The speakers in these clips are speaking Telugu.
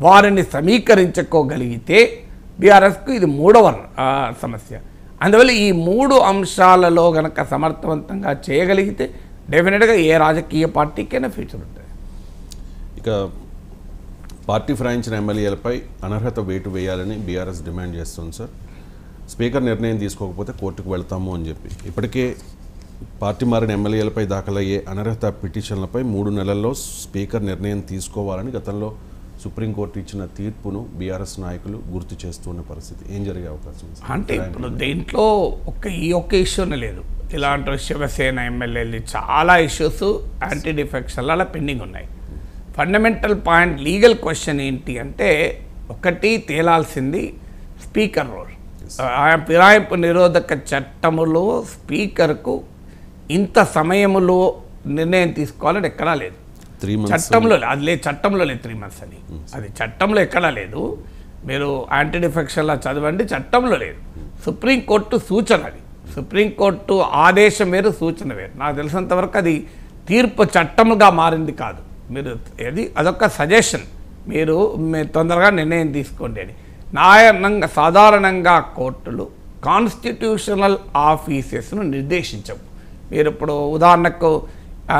వారిని సమీకరించుకోగలిగితే బీఆర్ఎస్కు ఇది మూడవ సమస్య. అందువల్ల ఈ మూడు అంశాలలో గనక సమర్థవంతంగా చేయగలిగితే డెఫినెట్గా ఏ రాజకీయ పార్టీకైనా ఫ్యూచర్ ఉంటుంది. ఇక పార్టీ ఫిరాయించిన ఎమ్మెల్యేలపై అనర్హత వేటు వేయాలని బీఆర్ఎస్ డిమాండ్ చేస్తుంది సార్. స్పీకర్ నిర్ణయం తీసుకోకపోతే కోర్టుకు వెళ్తాము అని చెప్పి ఇప్పటికే పార్టీ మారిన ఎమ్మెల్యేలపై దాఖలయ్యే అనర్హత పిటిషన్లపై 3 నెలల్లో స్పీకర్ నిర్ణయం తీసుకోవాలని గతంలో సుప్రీంకోర్టు ఇచ్చిన తీర్పును బీఆర్ఎస్ నాయకులు గుర్తు చేస్తున్న పరిస్థితి. ఏం జరిగే అవకాశం అంటే ఇప్పుడు దీంట్లో ఈ ఒక్క ఇష్యూనే లేదు. ఇలాంటి శివసేన ఎమ్మెల్యేలు చాలా ఇష్యూస్ యాంటీ డిఫెక్షన్ల పెండింగ్ ఉన్నాయి. ఫండమెంటల్ పాయింట్ లీగల్ క్వశ్చన్ ఏంటి అంటే ఒకటి తేలాల్సింది స్పీకర్ రోల్. ఫిరాయింపు నిరోధక చట్టములో స్పీకర్కు ఇంత సమయములో నిర్ణయం తీసుకోవాలని ఎక్కడా లేదు. చట్టంలో అది లేదు, చట్టంలో లేదు 3 months అని. అది చట్టంలో ఎక్కడా లేదు. మీరు యాంటీ డిఫెక్షన్లా చదవండి, చట్టంలో లేదు. సుప్రీంకోర్టు సూచన, అది సుప్రీంకోర్టు ఆదేశం వేరు, సూచన వేరు. నాకు తెలిసినంతవరకు అది తీర్పు చట్టముగా మారింది కాదు. మీరు అదొక సజెషన్, మీరు తొందరగా నిర్ణయం తీసుకోండి అని. సాధారణంగా కోర్టులు కాన్స్టిట్యూషనల్ ఆఫీసెస్ను నిర్దేశించవు. మీరు ఇప్పుడు ఉదాహరణకు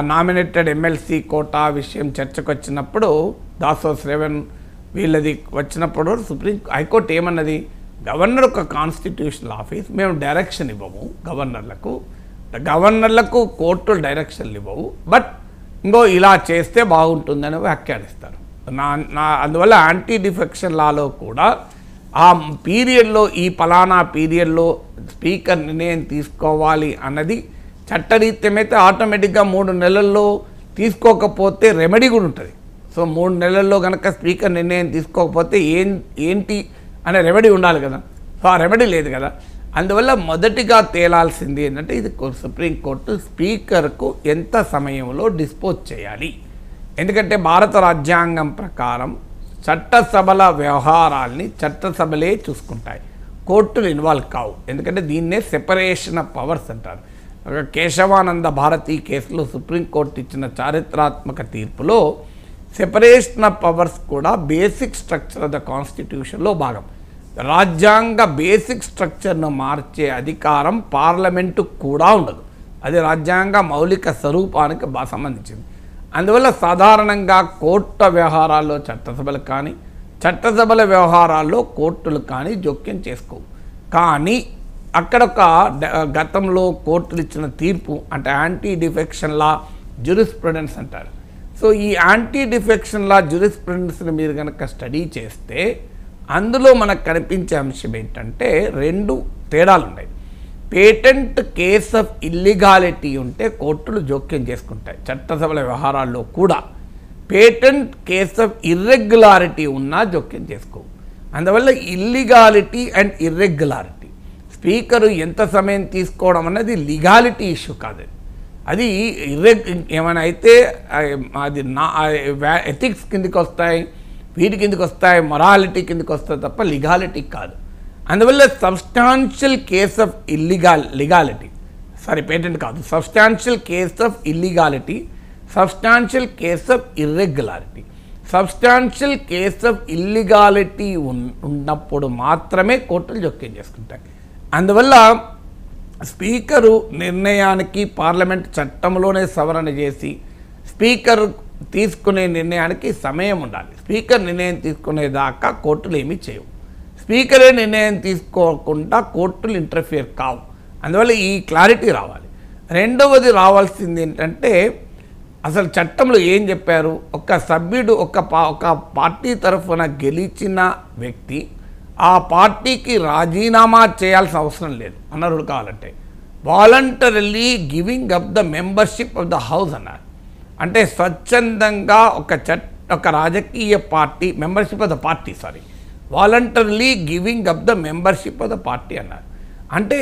నామినేటెడ్ ఎమ్మెల్సీ కోటా విషయం చర్చకు వచ్చినప్పుడు దాసోస్ రేవన్ వీళ్ళది వచ్చినప్పుడు హైకోర్టు ఏమన్నది, గవర్నర్ ఒక కాన్స్టిట్యూషనల్ ఆఫీస్, మేము డైరెక్షన్ ఇవ్వము గవర్నర్లకు కోర్టులు డైరెక్షన్లు ఇవ్వవు, బట్ ఇంకో ఇలా చేస్తే బాగుంటుందని వ్యాఖ్యానిస్తారు. అందువల్ల యాంటీ డిఫెక్షన్ లాలో కూడా ఆ పీరియడ్లో ఈ పలానా పీరియడ్లో స్పీకర్ నిర్ణయం తీసుకోవాలి అన్నది చట్టరీత్యమైతే ఆటోమేటిక్గా 3 నెలల్లో తీసుకోకపోతే రెమెడీ కూడా ఉంటుంది. సో 3 నెలల్లో కనుక స్పీకర్ నిర్ణయం తీసుకోకపోతే ఏంటి అనే రెమెడీ ఉండాలి కదా. సో ఆ రెమెడీ లేదు కదా. అందువల్ల మొదటిగా తేలాల్సింది ఏంటంటే ఇది సుప్రీంకోర్టు స్పీకర్కు ఎంత సమయంలో డిస్పోజ్ చేయాలి. ఎందుకంటే భారత రాజ్యాంగం ప్రకారం చట్టసభల వ్యవహారాల్ని చట్టసభలే చూసుకుంటాయి, కోర్టులు ఇన్వాల్వ్ కావు. ఎందుకంటే దీన్నే సెపరేషన్ ఆఫ్ పవర్స్ అంటారు. కేశవానంద భారతి కేసులో సుప్రీంకోర్టు ఇచ్చిన చారిత్రాత్మక తీర్పులో సెపరేషన్ ఆఫ్ పవర్స్ కూడా బేసిక్ స్ట్రక్చర్ ఆఫ్ ద కాన్స్టిట్యూషన్లో భాగం. రాజ్యాంగ బేసిక్ స్ట్రక్చర్ను మార్చే అధికారం పార్లమెంటు కూడా ఉండదు. అది రాజ్యాంగ మౌలిక స్వరూపానికి సంబంధించింది. అందువల్ల సాధారణంగా కోర్టు వ్యవహారాల్లో చట్టసభలు కానీ చట్టసభల వ్యవహారాల్లో కోర్టులు కానీ జోక్యం చేసుకోవు. కానీ అక్కడ ఒక గతంలో కోర్టులు ఇచ్చిన తీర్పు అంటే యాంటీ డిఫెక్షన్ లా జ్యూరిస్ప్రుడెన్స్ అంటారు. సో ఈ యాంటీ డిఫెక్షన్ లా జ్యూరిస్ప్రుడెన్స్ని మీరు కనుక స్టడీ చేస్తే అందులో మనకు కనిపించే అంశం ఏంటంటే 2 తేడాలు ఉన్నాయి. పేటెంట్ కేస్ ఆఫ్ ఇల్లీగాలిటీ ఉంటే కోర్టులు జోక్యం చేసుకుంటాయి చట్టసభల వ్యవహారాల్లో కూడా. పేటెంట్ కేస్ ఆఫ్ ఇర్రెగ్యులారిటీ ఉన్నా జోక్యం చేసుకోవు. అందువల్ల ఇల్లీగాలిటీ అండ్ ఇర్రెగ్యులారిటీ స్పీకరు ఎంత సమయం తీసుకోవడం అన్నది లీగాలిటీ ఇష్యూ కాదు. అది ఏమైనా అయితే అది ఎథిక్స్ కిందకి వస్తాయి, వీటి కిందకి వస్తాయి, మొరాలిటీ కిందకి వస్తాయి తప్ప లీగాలిటీ కాదు. అందువల్ల substantial case of legality patent కాదు, substantial case of illegality, substantial case of irregularity. Substantial case of illegality ఉన్నప్పుడు మాత్రమే కోర్టులు జోక్యం చేసుకుంటాయి. అందువల్ల స్పీకరు నిర్ణయానికి పార్లమెంట్ చట్టంలోనే సవరణ చేసి స్పీకర్ తీసుకునే నిర్ణయానికి సమయం ఉండాలి. స్పీకర్ నిర్ణయం తీసుకునేదాకా కోర్టులు ఏమీ చేయవు. స్పీకరే నిర్ణయం తీసుకోకుండా కోర్టులు ఇంటర్ఫియర్ కావు. అందువల్ల ఈ క్లారిటీ రావాలి. రెండవది రావాల్సింది ఏంటంటే అసలు చట్టంలో ఏం చెప్పారు, ఒక సభ్యుడు ఒక పార్టీ తరఫున గెలిచిన వ్యక్తి ఆ పార్టీకి రాజీనామా చేయాల్సిన అవసరం లేదు అనర్హుడు కావాలంటే. Voluntarily giving up the membership of the house అన్నారు. అంటే స్వచ్ఛందంగా ఒక రాజకీయ party membership of the party voluntarily giving up the membership of the party అన్నారు. అంటే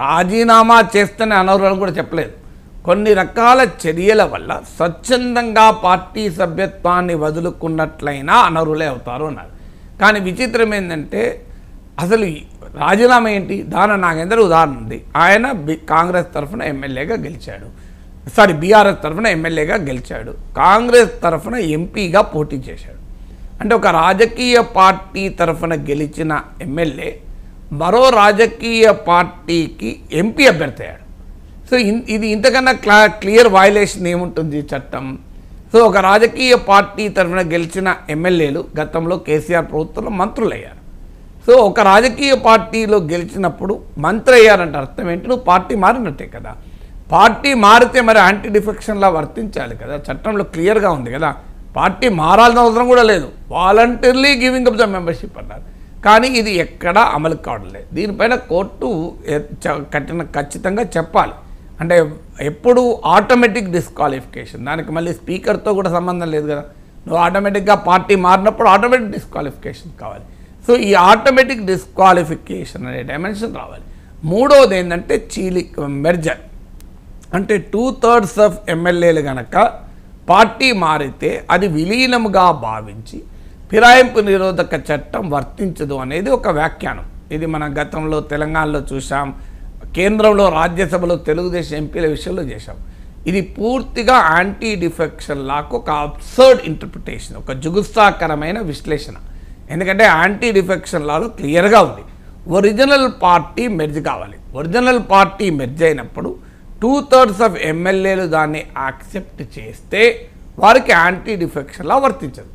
రాజీనామా చేస్తేనే అనర్హులను కూడా చెప్పలేదు. కొన్ని రకాల చర్యల వల్ల స్వచ్ఛందంగా పార్టీ సభ్యత్వాన్ని వదులుకున్నట్లయినా అనర్హులే అవుతారు అన్నారు. కానీ విచిత్రం ఏంటంటే అసలు రాజీనామా ఏంటి, దాని నాగేందర్ ఉదాహరణ ఉంది. ఆయన కాంగ్రెస్ తరఫున ఎమ్మెల్యేగా గెలిచాడు, బీఆర్ఎస్ తరఫున ఎమ్మెల్యేగా గెలిచాడు, కాంగ్రెస్ తరఫున ఎంపీగా పోటీ చేశాడు. అంటే ఒక రాజకీయ పార్టీ తరఫున గెలిచిన ఎమ్మెల్యే మరో రాజకీయ పార్టీకి ఎంపీ అభ్యర్థి అయ్యాడు. సో ఇది ఇంతకన్నా క్లియర్ వయలేషన్ ఏముంటుంది ఈ చట్టం? సో ఒక రాజకీయ పార్టీ తరఫున గెలిచిన ఎమ్మెల్యేలు గతంలో కేసీఆర్ ప్రభుత్వంలో మంత్రులు అయ్యారు. సో ఒక రాజకీయ పార్టీలో గెలిచినప్పుడు మంత్రి అయ్యారంటే అర్థం ఏంటి? నువ్వు పార్టీ మారినట్టే కదా. పార్టీ మారితే మరి యాంటీ డిఫెక్షన్లా వర్తించాలి కదా. చట్టంలో క్లియర్గా ఉంది కదా. పార్టీ మారాల్సిన అవసరం కూడా లేదు, voluntarily giving up the membership అన్నారు. కానీ ఇది ఎక్కడా అమలు కావట్లేదు. దీనిపైన కోర్టు ఖచ్చితంగా చెప్పాలి. అంటే ఎప్పుడు ఆటోమేటిక్ డిస్క్వాలిఫికేషన్, దానికి మళ్ళీ స్పీకర్తో కూడా సంబంధం లేదు కదా. నువ్వు ఆటోమేటిక్గా పార్టీ మారినప్పుడు ఆటోమేటిక్ డిస్క్వాలిఫికేషన్ కావాలి. సో ఈ ఆటోమేటిక్ డిస్క్వాలిఫికేషన్ అనే డైమెన్షన్ రావాలి. మూడవది ఏంటంటే మెర్జర్. అంటే 2/3 ఆఫ్ ఎమ్మెల్యేలు కనుక పార్టీ మారితే అది విలీనముగా భావించి ఫిరాయింపు నిరోధక చట్టం వర్తించదు అనేది ఒక వ్యాఖ్యానం. ఇది మన గతంలో తెలంగాణలో చూసాం, కేంద్రంలో రాజ్యసభలో తెలుగుదేశం ఎంపీల విషయంలో చేశాం. ఇది పూర్తిగా యాంటీ డిఫెక్షన్ లాకు ఒక అబ్సర్డ్ ఇంటర్ప్రిటేషన్, ఒక జుగుప్సాకరమైన విశ్లేషణ. ఎందుకంటే యాంటీ డిఫెక్షన్ లాలో క్లియర్గా ఉంది ఒరిజినల్ పార్టీ మెర్జ్ కావాలి. ఒరిజినల్ పార్టీ మెర్జ్ అయినప్పుడు 2/3 ఆఫ్ ఎమ్మెల్యేలు దాన్ని యాక్సెప్ట్ చేస్తే వారికి యాంటీ డిఫెక్షన్ లా వర్తించదు.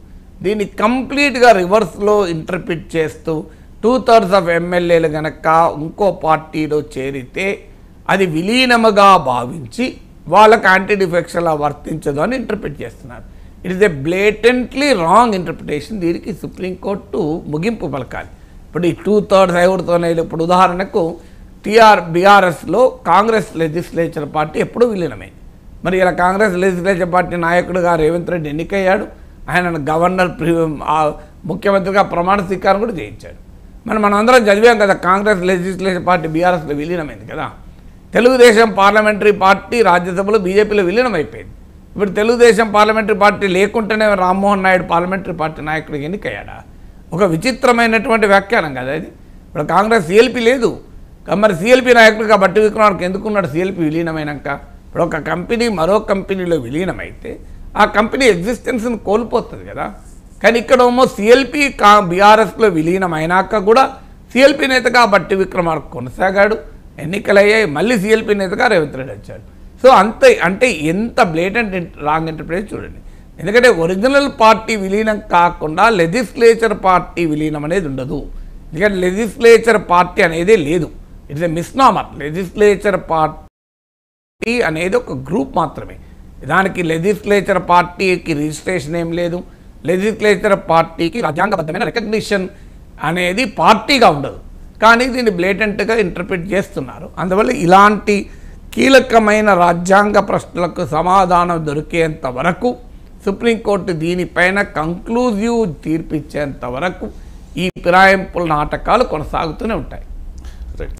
దీన్ని కంప్లీట్గా రివర్స్లో ఇంటర్ప్రిట్ చేస్తూ 2/3 ఆఫ్ ఎమ్మెల్యేలు కనుక ఇంకో పార్టీలో చేరితే అది విలీనముగా భావించి వాళ్ళకి యాంటీ డిఫెక్షన్ లా వర్తించదు అని ఇంటర్ప్రిట్ చేస్తున్నారు. It is a blatantly wrong interpretation. దీనికి సుప్రీంకోర్టు ముగింపు పలకాలి. ఇప్పుడు ఈ 2/3 ఎవరితోనే, ఇప్పుడు ఉదాహరణకు బీఆర్ఎస్లో కాంగ్రెస్ లెజిస్లేచర్ పార్టీ ఎప్పుడూ విలీనమైంది. మరి ఇలా కాంగ్రెస్ లెజిస్లేచర్ పార్టీ నాయకుడుగా రేవంత్ రెడ్డి ఎన్నికయ్యాడు. ఆయన గవర్నర్ ముఖ్యమంత్రిగా ప్రమాణ స్వీకారం కూడా చేయించాడు. మనం అందరం చదివాం కదా, కాంగ్రెస్ లెజిస్లేచర్ పార్టీ బీఆర్ఎస్లో విలీనమైంది కదా. తెలుగుదేశం పార్లమెంటరీ పార్టీ రాజ్యసభలో బీజేపీలో విలీనం అయిపోయింది. ఇప్పుడు Telugu Desam parliamentary party లేకుంటేనే Rammohan Naidu parliamentary party నాయకుడికి ఎన్నికయ్యాడా? ఒక విచిత్రమైనటువంటి వ్యాఖ్యానం కదా ఇది. ఇప్పుడు కాంగ్రెస్ సిఎల్పి లేదు, మరి సిఎల్పి నాయకుడిగా బట్టి విక్రమార్క ఎందుకున్నాడు? సిఎల్పి విలీనమైనాక ఇప్పుడు ఒక కంపెనీ మరో కంపెనీలో విలీనమైతే ఆ కంపెనీ ఎగ్జిస్టెన్స్ని కోల్పోతుంది కదా. కానీ ఇక్కడేమో సిఎల్పి బీఆర్ఎస్లో విలీనమైనాక కూడా సిఎల్పి నేతగా బట్టి విక్రమార్క కొనసాగాడు, ఎన్నికలయ్యాయి, మళ్ళీ సిఎల్పి నేతగా రేవంత్ రెడ్డి వచ్చాడు. సో అంటే ఎంత బ్లేటెంట్ రాంగ్ ఇంటర్ప్రిటేషన్ చూడండి. ఎందుకంటే ఒరిజినల్ పార్టీ విలీనం కాకుండా లెజిస్లేచర్ పార్టీ విలీనం అనేది ఉండదు. ఎందుకంటే లెజిస్లేచర్ పార్టీ అనేది లేదు, it's a misnomer. Legislature party అనేది ఒక గ్రూప్ మాత్రమే. దానికి లెజిస్లేచర్ పార్టీకి రిజిస్ట్రేషన్ ఏం లేదు. లెజిస్లేచర్ పార్టీకి రాజ్యాంగబద్ధమైన రికగ్నిషన్ అనేది పార్టీగా ఉండదు. కానీ దీన్ని బ్లేటెంట్గా ఇంటర్ప్రిట్ చేస్తున్నారు. అందువల్ల ఇలాంటి కీలకమైన రాజ్యాంగ ప్రశ్నలకు సమాధానం దొరికేంత వరకు, సుప్రీంకోర్టు దీనిపైన కంక్లూజివ్ తీర్పిచ్చేంత వరకు ఈ ఫిరాయింపుల నాటకాలు కొనసాగుతూనే ఉంటాయి.